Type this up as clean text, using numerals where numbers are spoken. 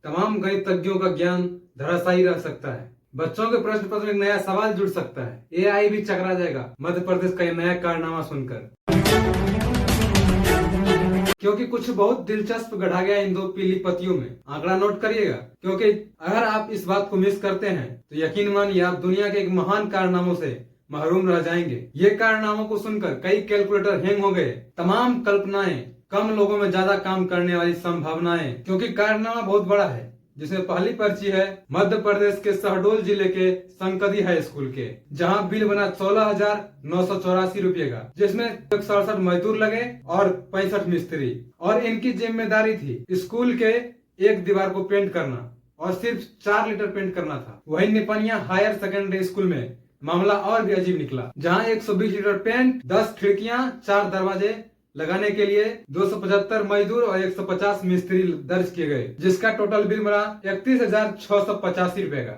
तमाम गणितज्ञों का ज्ञान धराशायी रह सकता है। बच्चों के प्रश्न पत्र में एक नया सवाल जुड़ सकता है। एआई भी चकरा जाएगा मध्य प्रदेश का यह नया कारनामा सुनकर, क्योंकि कुछ बहुत दिलचस्प गढ़ा गया इन दो पीली पत्तियों में। आंकड़ा नोट करिएगा, क्योंकि अगर आप इस बात को मिस करते हैं तो यकीन मानिए आप दुनिया के एक महान कारनामों से महरूम रह जाएंगे। ये कारनामों को सुनकर कई कैलकुलेटर हैंग हो गए। तमाम कल्पनाएं, कम लोगों में ज्यादा काम करने वाली संभावनाएं, क्योंकि कारनामा बहुत बड़ा है। जिसमें पहली पर्ची है मध्य प्रदेश के शहडोल जिले के संकदी हाई स्कूल के, जहां बिल बना 16,984 रुपये का, जिसमें 167 मजदूर लगे और 65 मिस्त्री, और इनकी जिम्मेदारी थी स्कूल के एक दीवार को पेंट करना और सिर्फ 4 लीटर पेंट करना था। वहीं निपनिया हायर सेकेंडरी स्कूल में मामला और भी अजीब निकला, जहां 120 लीटर पेंट, 10 खिड़कियां, 4 दरवाजे लगाने के लिए 275 मजदूर और 150 मिस्त्री दर्ज किए गए, जिसका टोटल बिल बना 31,685 रुपए का।